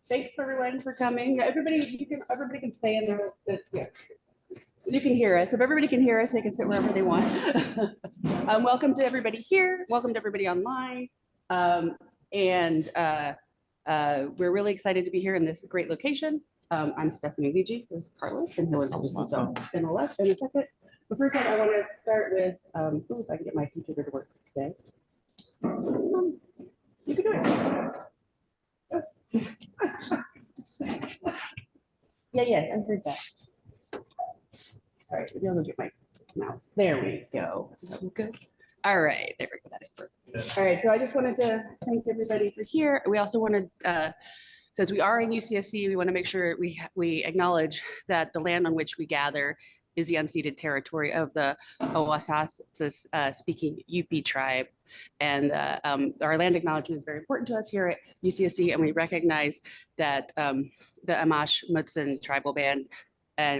Thanks everyone for coming. Everybody can stay in there. Yeah. You can hear us. If everybody can hear us, they can sit wherever they want. Welcome to everybody here. Welcome to everybody online. We're really excited to be here in this great location. I'm Stephanie Lieggi. This is Carlos, and he'll introduce himself in a second. But first, I want to start with, if I can get my computer to work today. You can do it. Yeah, I heard that. All right, maybe I'll go get my mouse. There we go. Good. All right, there we go. All right, so I just wanted to thank everybody for here. We also wanted, since we are in UCSC, we want to make sure we acknowledge that the land on which we gather is the unceded territory of the Owasso speaking Yupi tribe. And our land acknowledgement is very important to us here at UCSC, and we recognize that the Amash Mutsun tribal band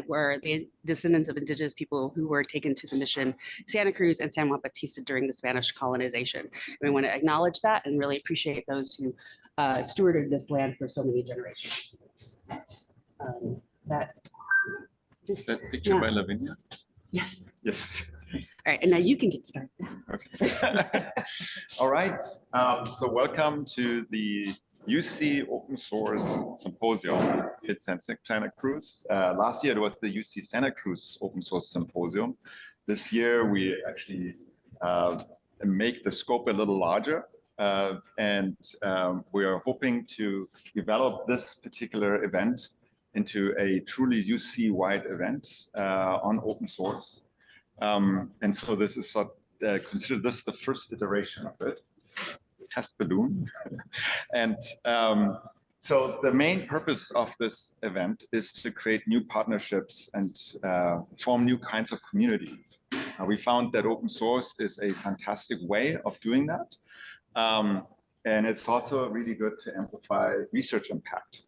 were the descendants of indigenous people who were taken to the mission Santa Cruz and San Juan Bautista during the Spanish colonization. And we want to acknowledge that and really appreciate those who stewarded this land for so many generations. That picture by Lavinia? Yes. Yes. All right, and now you can get started. Okay. All right. So welcome to the UC Open Source Symposium. It's in Santa Cruz. Last year it was the UC Santa Cruz Open Source Symposium. This year we actually make the scope a little larger. We are hoping to develop this particular event into a truly UC-wide event on open source. And so this is consider this the first iteration of it, test balloon. And so the main purpose of this event is to create new partnerships and form new kinds of communities. We found that open source is a fantastic way of doing that. And it's also really good to amplify research impact,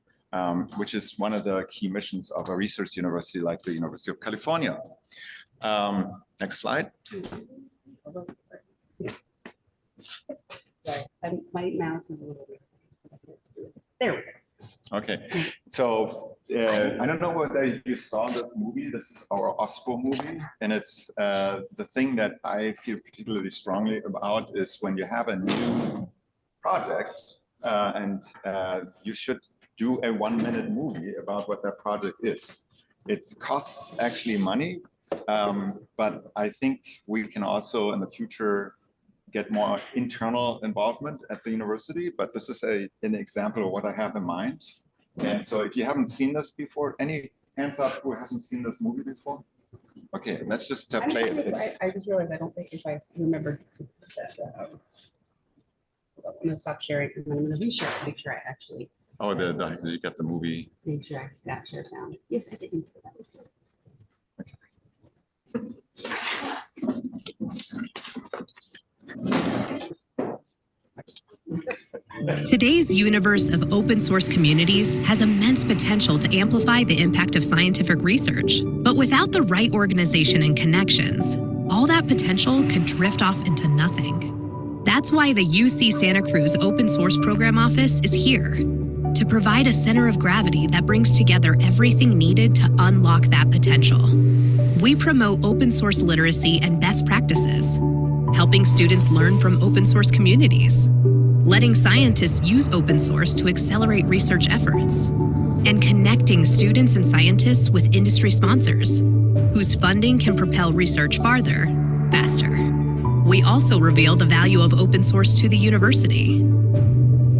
which is one of the key missions of a research university like the University of California. Next slide. Sorry, my mouse is a little weird. There we go. Okay, so I don't know whether you saw this movie. This is our OSPO movie, and it's the thing that I feel particularly strongly about is when you have a new project and you should do a 1-minute movie about what that project is. It costs actually money. But I think we can also in the future get more internal involvement at the university. But this is an example of what I have in mind. And so if you haven't seen this before, any hands up who hasn't seen this movie before? Okay, let's just play it. I just realized I don't think if I remember to set that up. I'm going to stop sharing and then I'm going to reshare to make sure I actually. Oh, you got the movie. Make sure I got share sound. Yes, I did. Okay. Today's universe of open source communities has immense potential to amplify the impact of scientific research. But without the right organization and connections, all that potential could drift off into nothing. That's why the UC Santa Cruz Open Source Program Office is here to provide a center of gravity that brings together everything needed to unlock that potential. We promote open source literacy and best practices, helping students learn from open source communities, letting scientists use open source to accelerate research efforts, and connecting students and scientists with industry sponsors, whose funding can propel research farther, faster. We also reveal the value of open source to the university,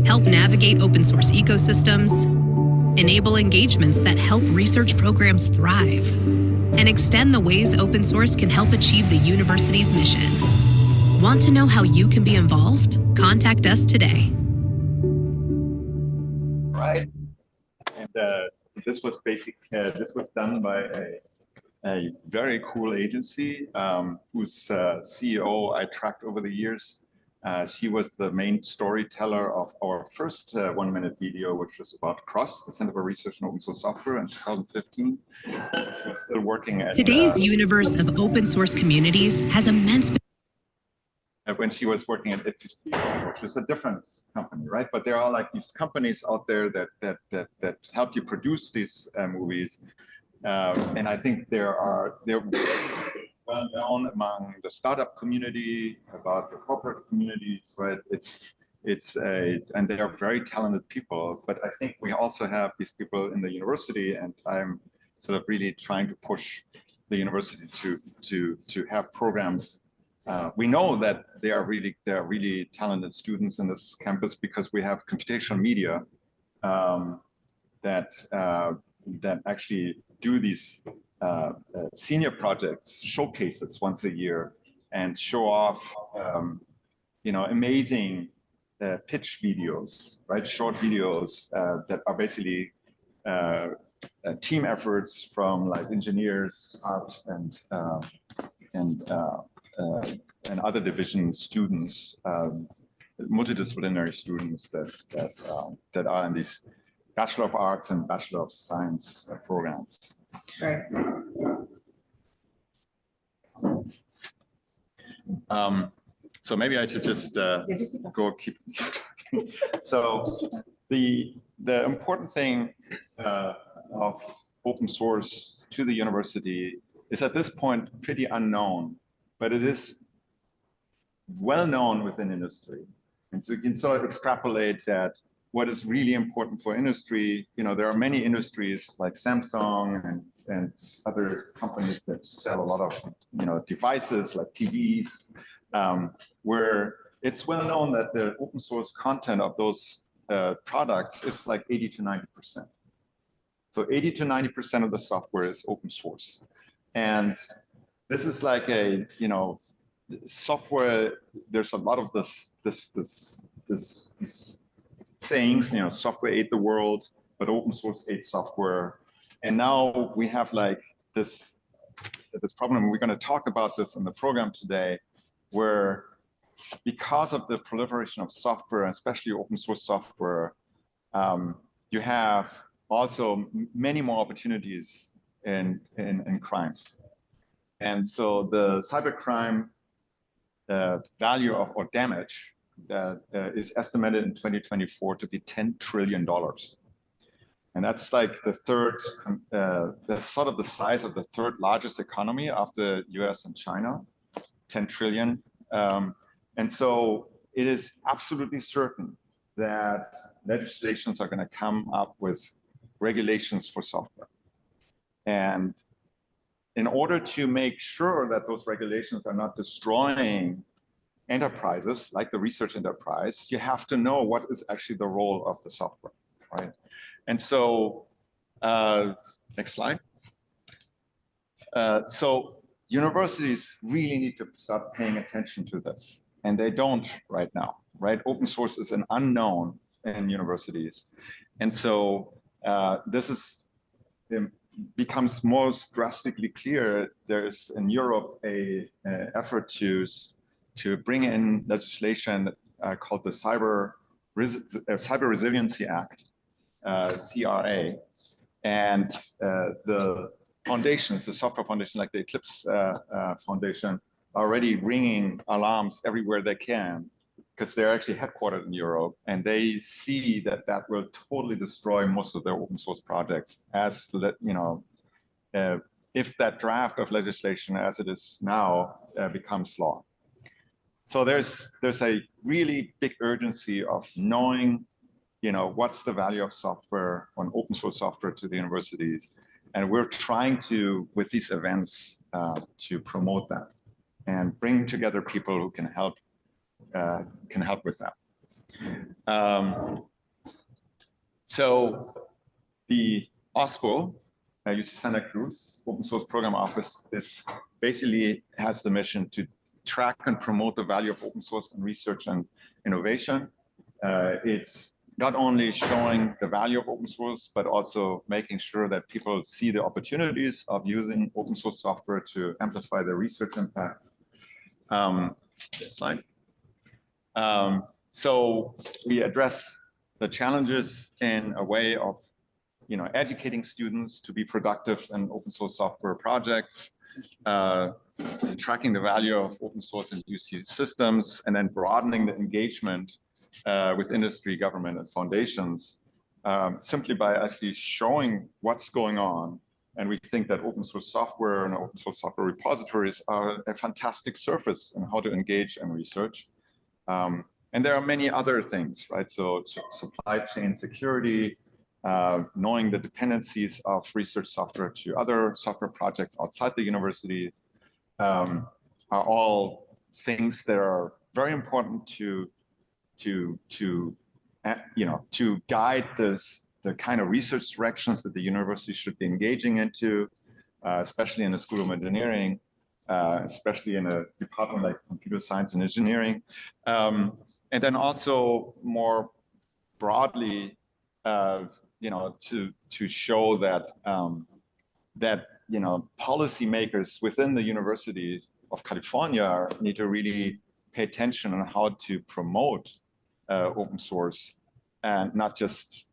help navigate open source ecosystems, enable engagements that help research programs thrive, and extend the ways open source can help achieve the university's mission. Want to know how you can be involved? Contact us today. Right. And this was this was done by a very cool agency whose CEO I tracked over the years. She was the main storyteller of our first 1-minute video, which was about CROSS, the Center for Research in Open Source Software, in 2015. She's still working at Today's universe of open source communities has immense. when she was working at FTC, which is a different company, right? But there are like these companies out there that help you produce these movies, and I think they're well known among the startup community, about the corporate communities, right? And they are very talented people. But I think we also have these people in the university, and I'm sort of really trying to push the university to have programs. We know that there are really talented students in this campus because we have computational media that actually do these senior projects, showcases once a year, and show off amazing pitch videos, right? Short videos that are basically team efforts from like engineers, art, and other division students, multidisciplinary students that are in these Bachelor of Arts and Bachelor of Science programs. Right. So maybe I should just go keep. So the important thing of open source to the university is at this point pretty unknown, but it is well known within industry. And so you can sort of extrapolate that what is really important for industry. There are many industries like Samsung and other companies that sell a lot of devices like TVs, where it's well known that the open source content of those products is like 80 to 90%. So 80 to 90% of the software is open source. And this is like software, there's a lot of this sayings, software ate the world, but open source ate software. And now we have like this problem. We're going to talk about this in the program today, where because of the proliferation of software, especially open source software, you have also many more opportunities in crime. And so the cybercrime value or damage is estimated in 2024 to be $10 trillion. And that's like that's sort of the size of the third largest economy after US and China, 10 trillion. And so it is absolutely certain that legislations are going to come up with regulations for software. And in order to make sure that those regulations are not destroying enterprises like the research enterprise, you have to know what is actually the role of the software, right? And so, next slide. So universities really need to start paying attention to this, and they don't right now, right? Open source is an unknown in universities. And so this becomes most drastically clear. There's in Europe an effort to bring in legislation called the Cyber Resiliency Act, CRA, and the foundations, the software foundation like the Eclipse Foundation, are already ringing alarms everywhere they can, because they're actually headquartered in Europe, and they see that that will totally destroy most of their open source projects, as if that draft of legislation as it is now becomes law. So there's a really big urgency of knowing, what's the value of software, on open source software, to the universities, and we're trying to, with these events, to promote that and bring together people who can help with that. So the OSPO, UC Santa Cruz Open Source Program Office, has the mission to track and promote the value of open source in research and innovation. It's not only showing the value of open source, but also making sure that people see the opportunities of using open source software to amplify their research impact. Next slide. So we address the challenges in a way of, educating students to be productive in open source software projects, tracking the value of open source and UC systems, and then broadening the engagement with industry, government, and foundations, simply by actually showing what's going on. And we think that open source software and open source software repositories are a fantastic surface in how to engage in research. And there are many other things, right? So supply chain security, knowing the dependencies of research software to other software projects outside the universities, are all things that are very important to guide the kind of research directions that the university should be engaging into, especially in the School of Engineering, especially in a department like computer science and engineering. And then also more broadly, to show that policymakers within the universities of California need to really pay attention on how to promote open source and not just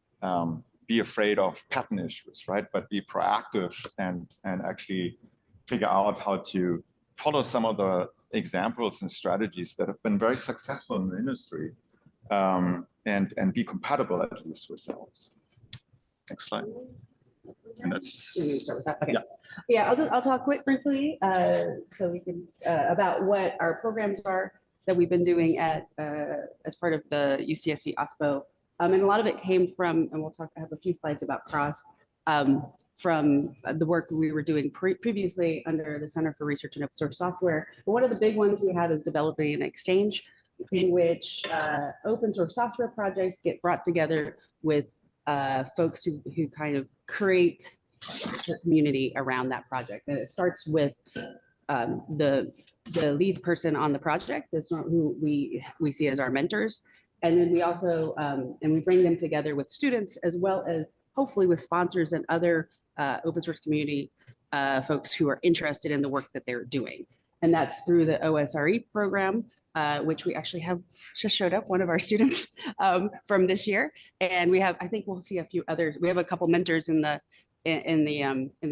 be afraid of patent issues, right? But be proactive and actually figure out how to follow some of the examples and strategies that have been very successful in the industry, and be compatible at least with those. Next slide. And that's okay. Yeah, I'll talk briefly so we can about what our programs are that we've been doing at as part of the UCSC OSPO. And a lot of it came from, and I have a few slides about CROSS, from the work we were doing previously under the Center for Research and Open Source Software. But one of the big ones we have is developing an exchange in which open source software projects get brought together with folks who kind of create the community around that project. And it starts with the lead person on the project, that's who we see as our mentors. And then we also, and we bring them together with students as well as hopefully with sponsors and other open source community folks who are interested in the work that they're doing. And that's through the OSRE program, which we actually have just showed up, one of our students from this year. And we have, I think we'll see a few others. We have a couple mentors in the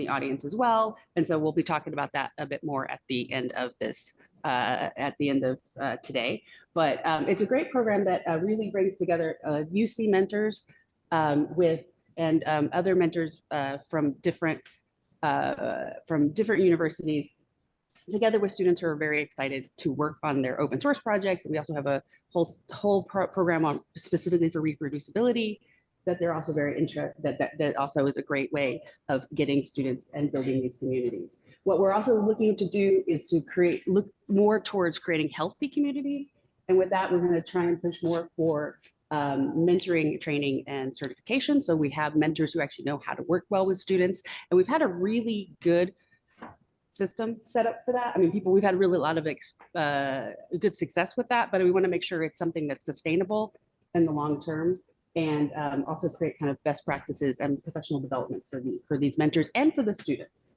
audience as well. And so we'll be talking about that a bit more at the end of this, today. But it's a great program that really brings together UC mentors and other mentors from different universities, together with students who are very excited to work on their open source projects. And we also have a whole program on specifically for reproducibility that they're also very interested, that also is a great way of getting students and building these communities. What we're also looking to do is to look more towards creating healthy communities. And with that, we're going to try and push more for mentoring, training, and certification. So we have mentors who actually know how to work well with students. And we've had a really good system set up for that. I mean, we've had really a lot of good success with that, but we want to make sure it's something that's sustainable in the long term, and also create kind of best practices and professional development for these mentors and for the students.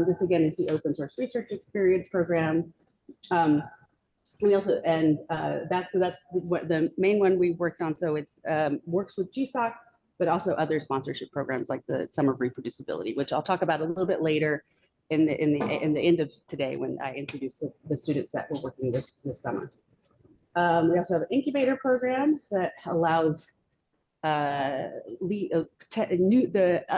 This again is the Open Source Research Experience Program. We also, and that's what the main one we worked on. So it's works with GSOC, but also other sponsorship programs like the Summer of Reproducibility, which I'll talk about a little bit later in the end of today when I introduce the students that we're working with this summer. We also have an incubator program that allows the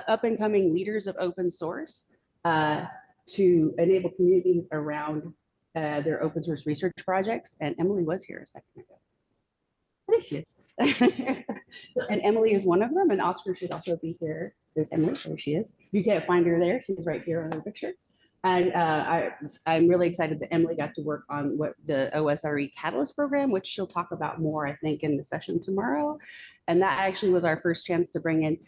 up and coming leaders of open source to enable communities around their open source research projects. And Emily was here a second ago. There she is. And Emily is one of them, and Oscar should also be here. There's Emily, there she is. You can't find her there, she's right here on her picture. And I'm really excited that Emily got to work on the OSRE Catalyst program, which she'll talk about more, I think, in the session tomorrow. And that actually was our first chance to bring in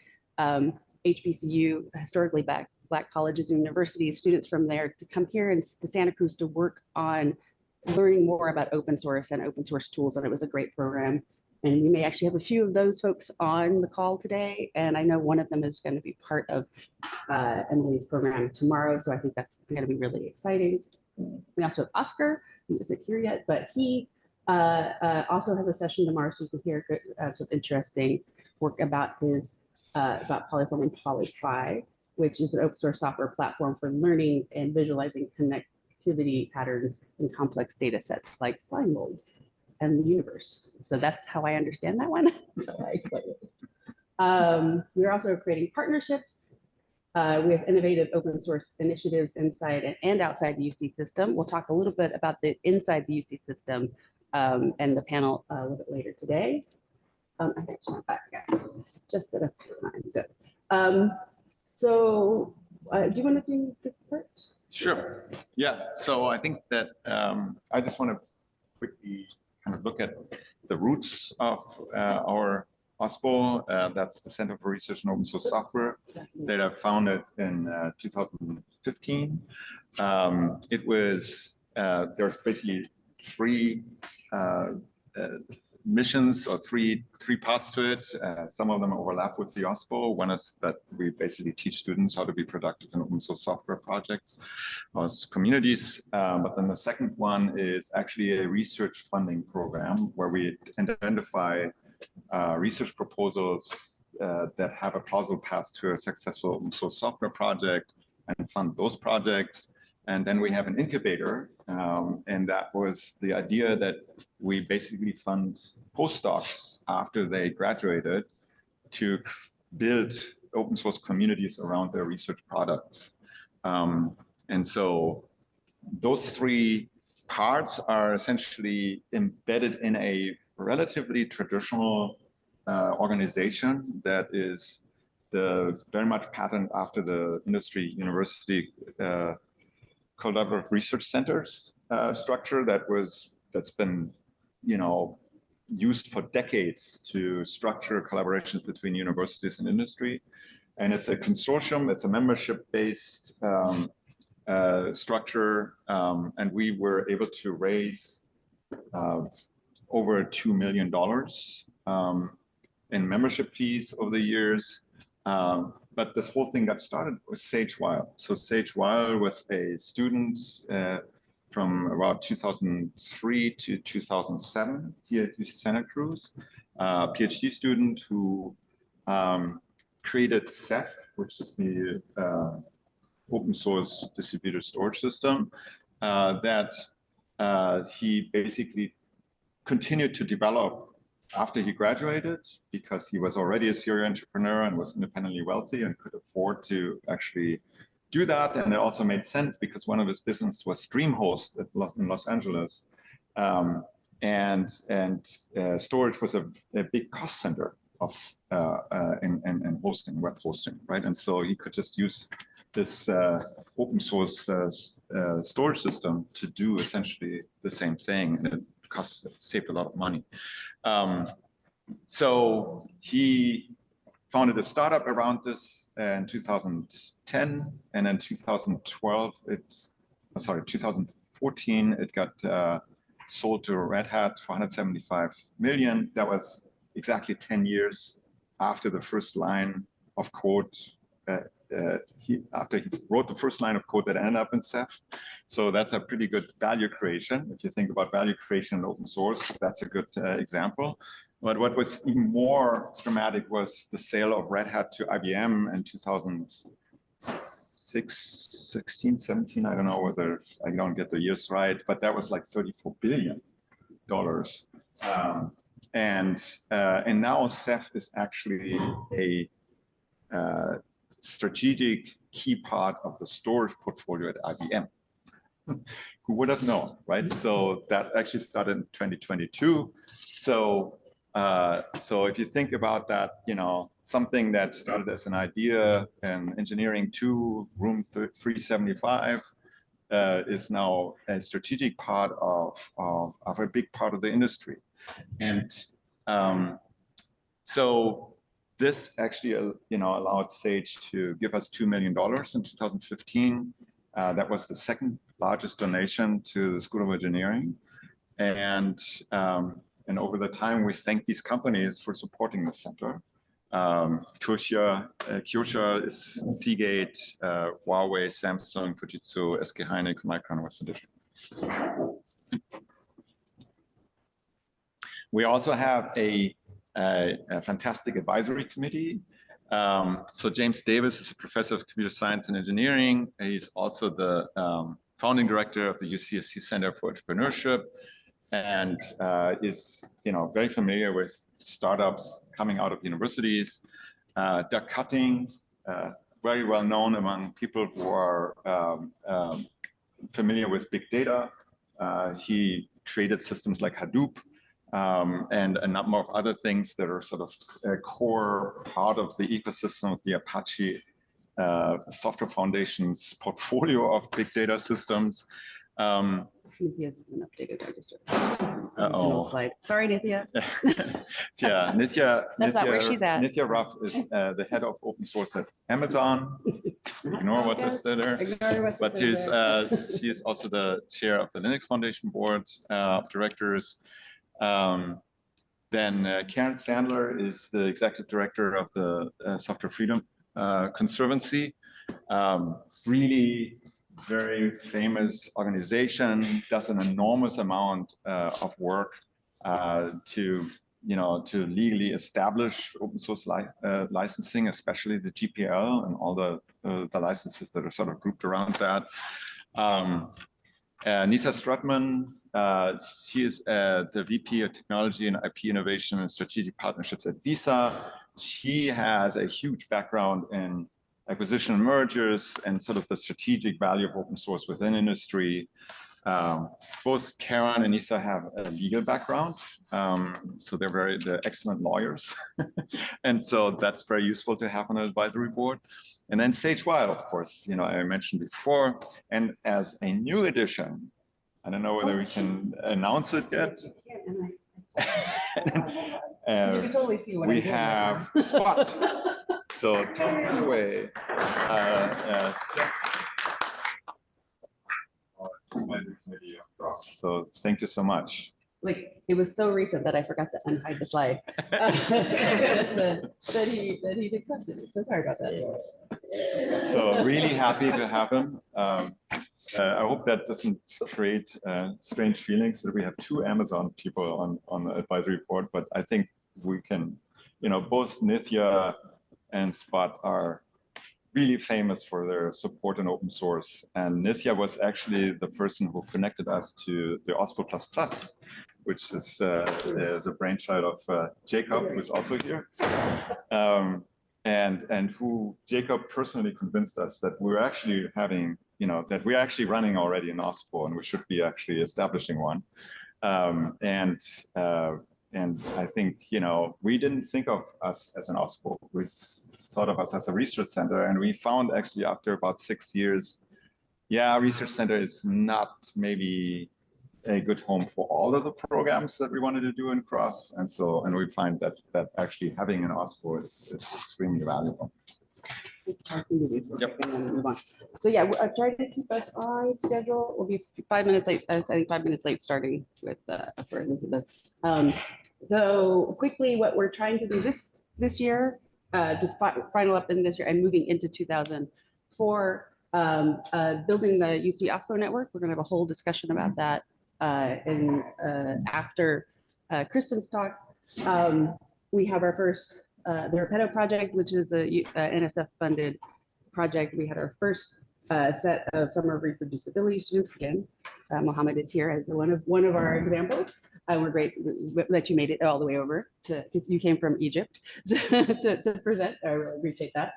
HBCU, historically Black colleges and universities, students from there to come here to Santa Cruz to work on learning more about open source and open source tools. And it was a great program. And we may actually have a few of those folks on the call today. And I know one of them is going to be part of Emily's program tomorrow. So I think that's going to be really exciting. We also have Oscar, who isn't here yet, but he also has a session tomorrow. So you can hear some interesting work about his, about Polyform and PolyPhi, which is an open source software platform for learning and visualizing activity patterns in complex data sets like slime molds and the universe. So that's how I understand that one. We're also creating partnerships with innovative open source initiatives inside and outside the UC system. We'll talk a little bit about the inside the UC system and the panel a little bit later today. Just at a time, good. So do you want to do this part? Sure. Yeah. So I think that I just want to quickly kind of look at the roots of our OSPO. That's the Center for Research in Open Source Software that I founded in 2015. It was, there's basically three missions or three parts to it. Some of them overlap with the OSPO. One is that we basically teach students how to be productive in open source software projects or communities. But then the second one is actually a research funding program where we identify research proposals that have a plausible path to a successful open source software project and fund those projects. And then we have an incubator, and that was the idea that we basically fund postdocs after they graduated to build open source communities around their research products. And so those three parts are essentially embedded in a relatively traditional organization that is very much patterned after the industry university collaborative research centers structure that's been, used for decades to structure collaborations between universities and industry. And it's a consortium, it's a membership-based structure, and we were able to raise over $2 million in membership fees over the years. But this whole thing got started with Sage Weil. So Sage Weil was a student from about 2003 to 2007 here at UC Santa Cruz, a PhD student who created Ceph, which is the open source distributed storage system that he basically continued to develop after he graduated, because he was already a serial entrepreneur and was independently wealthy and could afford to actually do that. And it also made sense because one of his business was DreamHost in Los Angeles. And storage was a big cost center of in hosting, web hosting, right? And so he could just use this open source storage system to do essentially the same thing, and it saved a lot of money. So he founded a startup around this in 2010, and in 2014, it got sold to Red Hat for $175 million. That was exactly 10 years after the first line of code. After he wrote the first line of code that ended up in Ceph. So that's a pretty good value creation. If you think about value creation in open source, that's a good example. But what was even more dramatic was the sale of Red Hat to IBM in 2016, 17, I don't know whether I don't get the years right, but that was like $34 billion. And now Ceph is actually a strategic key part of the storage portfolio at IBM. Who would have known, right? So that actually started in 2022. So if you think about that, something that started as an idea in engineering 2, room 375, is now a strategic part of a big part of the industry. And so this actually, allowed Sage to give us $2 million in 2015. That was the second largest donation to the School of Engineering. And over the time, we thank these companies for supporting the center. Kyosha is Seagate, Huawei, Samsung, Fujitsu, SK Hynix, Micron, Western Digital. We also have a fantastic advisory committee. So James Davis is a professor of computer science and engineering. He's also the founding director of the UCSC Center for Entrepreneurship, and is very familiar with startups coming out of universities. Doug Cutting, very well known among people who are familiar with big data. He created systems like Hadoop and a number of other things that are sort of a core part of the ecosystem of the Apache Software Foundation's portfolio of big data systems. Nithya's isn't updated. I just Slide. Sorry, Nithya. Yeah, Nithya. That's not where she's at. Nithya Ruff is the head of open source at Amazon. Ignore what's listed there. But she's also the chair of the Linux Foundation board of directors. Then Karen Sandler is the executive director of the Software Freedom Conservancy. Really very famous organization, does an enormous amount of work to legally establish open source licensing, especially the GPL and all the licenses that are sort of grouped around that. Nisa Strutman, she is the VP of Technology and IP Innovation and Strategic Partnerships at Visa. She has a huge background in acquisition and mergers and sort of the strategic value of open source within industry. Both Karen and Nisa have a legal background, so they're excellent lawyers. And so that's very useful to have on an advisory board. And then Sage Weil, of course, I mentioned before, and as a new addition, I don't know whether we can announce it yet. You can totally see what we I'm doing have right Spot. So take it away. So thank you so much. Like, it was so recent that I forgot to unhide the slide. that he accepted it. So sorry about that. So really happy to have him. I hope that doesn't create strange feelings that we have two Amazon people on the advisory board, but I think we can, both Nithya and Spot are really famous for their support in open source. And Nithya was actually the person who connected us to the OSPO++, which is the brainchild of Jacob, who's also here. And who Jacob personally convinced us that we're actually having, that we're actually running already an OSPO and we should be actually establishing one. And I think, we didn't think of us as an OSPO. We thought of us as a research center. And we found actually after about 6 years, yeah, research center is not maybe a good home for all of the programs that we wanted to do in CROSS. And we find that actually having an OSPO is extremely valuable. Yep. And then move on. So yeah, I tried to keep us on schedule. We'll be 5 minutes late. I think 5 minutes late starting with for Elizabeth. So quickly, what we're trying to do this year, to final up in this year and moving into 2004, building the UC OSPO network. We're going to have a whole discussion about that after Kristen's talk. We have our first the Repetto project, which is a NSF-funded project. We had our first set of summer reproducibility students. Again, Mohammed is here as one of our examples. We're great that you made it all the way over you came from Egypt to present. I really appreciate that.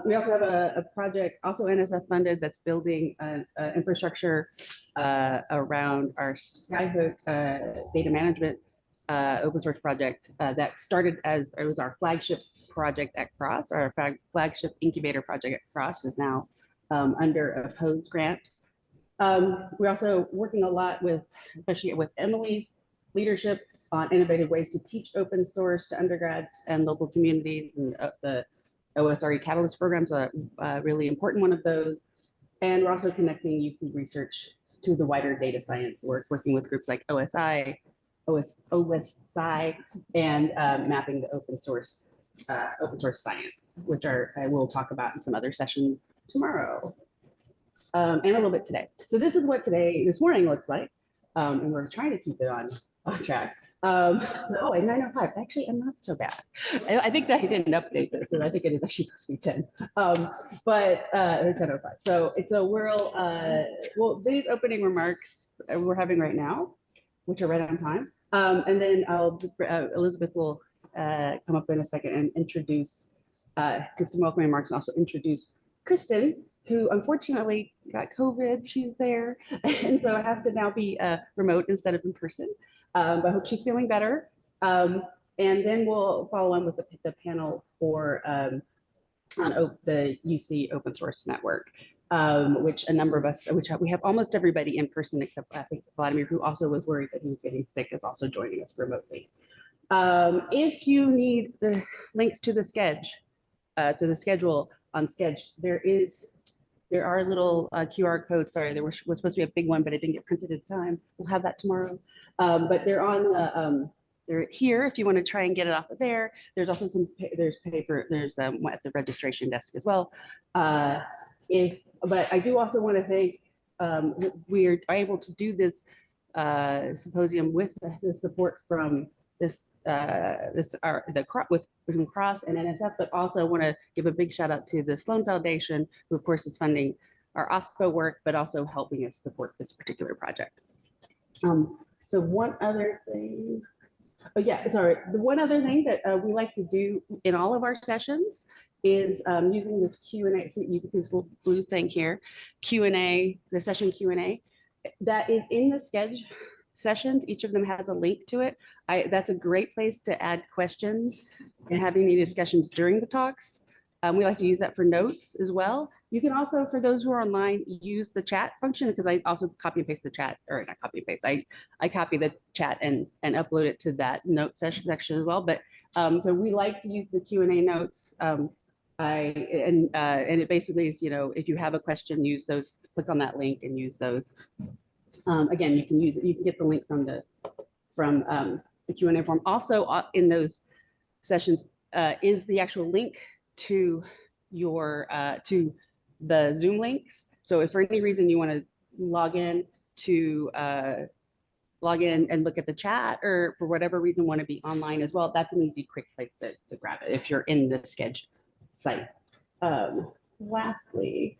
We also have a project, also NSF funded, that's building infrastructure around our Skyhook data management open source project that started as, it was our flagship project at CROSS. Our flagship incubator project at CROSS is now under a POSE grant. We're also working a lot especially with Emily's leadership on innovative ways to teach open source to undergrads and local communities, and the OSRE Catalyst programs are a really important one of those. And we're also connecting UC research to the wider data science work, working with groups like OSI, and mapping the open source science, which I will talk about in some other sessions tomorrow. And a little bit today. So this is what this morning looks like. And we're trying to keep it on track. Oh, and 9:05. Actually, I'm not so bad. I think that he didn't update this, and I think it is actually supposed to be 10. But it's 10:05. So it's a well, these opening remarks we're having right now, which are right on time. And then Elizabeth will come up in a second and introduce, give some welcoming remarks and also introduce Kristen, who unfortunately got COVID. She's there, and so it has to now be remote instead of in person. But I hope she's feeling better. And then we'll follow on with the panel for on the UC Open Source Network, which a number of us, which we have almost everybody in person except I think Vladimir, who also was worried that he was getting sick, is also joining us remotely. If you need the links to the schedule on Sketch, there are little QR codes. Sorry, there was supposed to be a big one, but it didn't get printed in time. We'll have that tomorrow. But they're on the they're here if you want to try and get it off of there. There's also there's paper. There's at the registration desk as well. But I do also want to thank we are able to do this symposium with the support from with Cross and NSF, but also want to give a big shout out to the Sloan Foundation, who of course is funding our OSPO work, but also helping us support this particular project. So one other thing, the one other thing that we like to do in all of our sessions is using this Q&A. So you can see this little blue thing here, Q&A, the session Q&A, that is in the Sketch sessions. Each of them has a link to it. That's a great place to add questions and having any discussions during the talks. We like to use that for notes as well. You can also, for those who are online, use the chat function, because I also copy and paste the chat, or not copy and paste, I copy the chat and upload it to that note section as well. But so we like to use the Q&A notes. And it basically is, if you have a question, use those, click on that link and use those. Again, you can use it. You can get the link from the Q&A form. Also in those sessions is the actual link to your to the Zoom links. So if for any reason you want to log in and look at the chat, or for whatever reason want to be online as well, that's an easy, quick place to grab it if you're in the Sketch site. Lastly,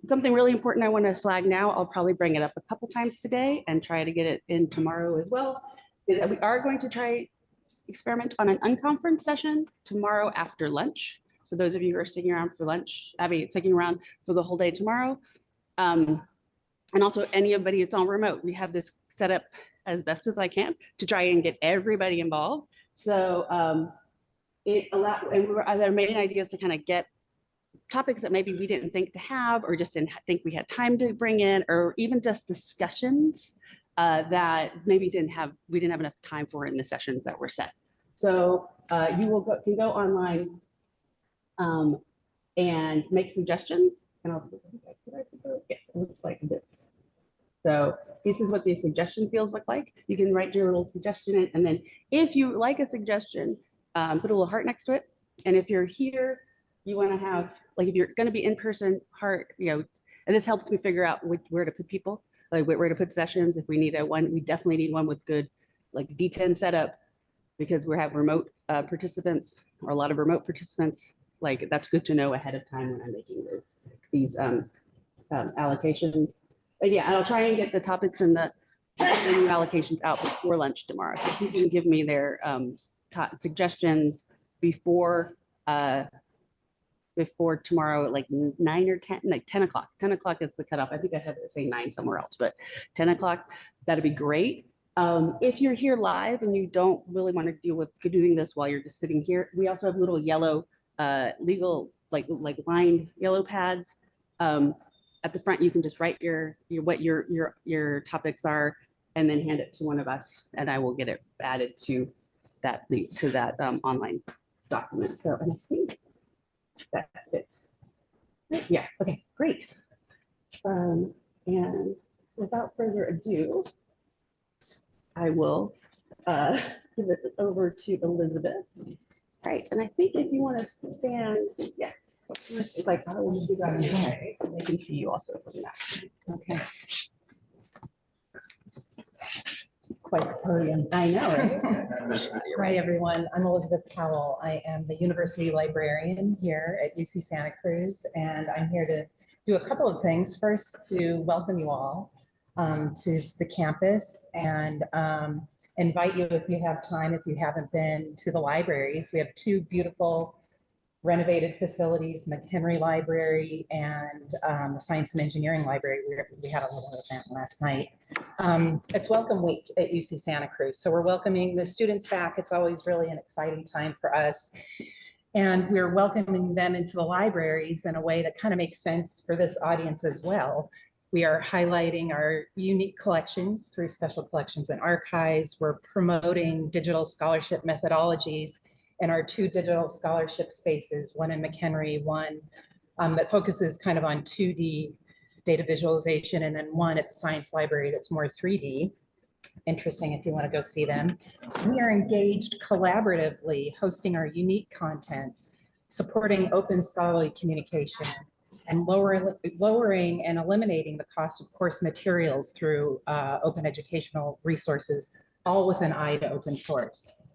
something really important I want to flag now, I'll probably bring it up a couple times today and try to get it in tomorrow as well, is that we are going to try experiment on an unconference session tomorrow after lunch. For those of you who are sticking around for lunch, sticking around for the whole day tomorrow. And also anybody that's on remote, we have this set up as best as I can to try and get everybody involved. So our main idea is to kind of get topics that maybe we didn't think to have, or just didn't think we had time to bring in, or even just discussions that maybe we didn't have enough time for in the sessions that were set. So you can go online and make suggestions. And yes, it looks like this. So this is what the suggestion fields look like. You can write your little suggestion in, and then if you like a suggestion, put a little heart next to it. And if you're here, you want to have, like, if you're going to be in person, heart, and this helps me figure out where to put people, like where to put sessions. If we need we definitely need one with good, like, D10 setup, because we have remote participants, or a lot of remote participants. Like, that's good to know ahead of time when I'm making these allocations. But yeah, and I'll try and get the topics and the new allocations out before lunch tomorrow. So if you can give me their suggestions before tomorrow, like 9 or 10, like 10 o'clock. 10 o'clock is the cutoff. I think I have it say 9 somewhere else, but 10 o'clock, that'd be great. If you're here live and you don't really want to deal with doing this while you're just sitting here, we also have little yellow legal, like lined yellow pads. At the front, you can just write what your topics are, and then hand it to one of us, and I will get it added to that online document. So, and I think that's it. Yeah. Okay. Great. And without further ado, I will give it over to Elizabeth. All right. And I think if you want to stand, yeah. It's like, I will see that way. They can see you also from that. Okay. quite the podium. I know, right? Hi, everyone. I'm Elizabeth Powell. I am the university librarian here at UC Santa Cruz, and I'm here to do a couple of things. First, to welcome you all to the campus and invite you, if you have time, if you haven't been to the libraries. We have two beautiful renovated facilities, McHenry Library and the Science and Engineering Library. We had a little event last night. It's Welcome Week at UC Santa Cruz. So we're welcoming the students back. It's always really an exciting time for us. And we're welcoming them into the libraries in a way that kind of makes sense for this audience as well. We are highlighting our unique collections through special collections and archives. We're promoting digital scholarship methodologies in our two digital scholarship spaces, one in McHenry, one that focuses kind of on 2D data visualization, and then one at the Science Library that's more 3D. Interesting if you want to go see them. We are engaged collaboratively, hosting our unique content, supporting open scholarly communication, and lowering and eliminating the cost of course materials through open educational resources, all with an eye to open source.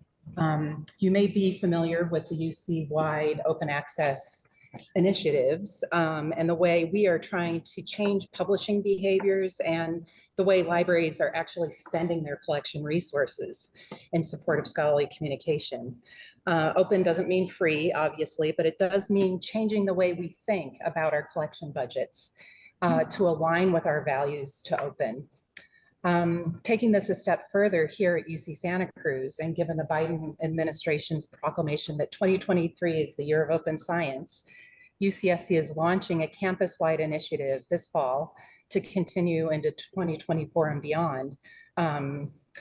You may be familiar with the UC-wide open access initiatives and the way we are trying to change publishing behaviors and the way libraries are actually spending their collection resources in support of scholarly communication. Open doesn't mean free, obviously, but it does mean changing the way we think about our collection budgets to align with our values to open. Taking this a step further here at UC Santa Cruz, and given the Biden administration's proclamation that 2023 is the year of open science, UCSC is launching a campus-wide initiative this fall to continue into 2024 and beyond,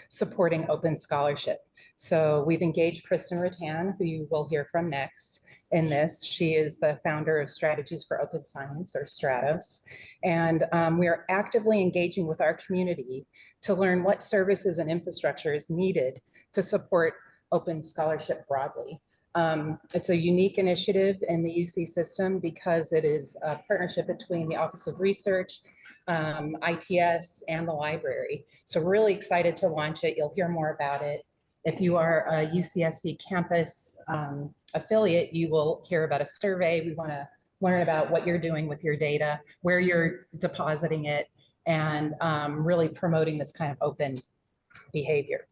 supporting open scholarship. So we've engaged Kristen Rattan, who you will hear from next in this. She is the founder of Strategies for Open Science, or Stratos. And we are actively engaging with our community to learn what services and infrastructure is needed to support open scholarship broadly. It's a unique initiative in the UC system because it is a partnership between the Office of Research, ITS, and the library. So we're really excited to launch it. You'll hear more about it. If you are a UCSC campus affiliate, you will hear about a survey. We want to learn about what you're doing with your data, where you're depositing it, and really promoting this kind of open behavior.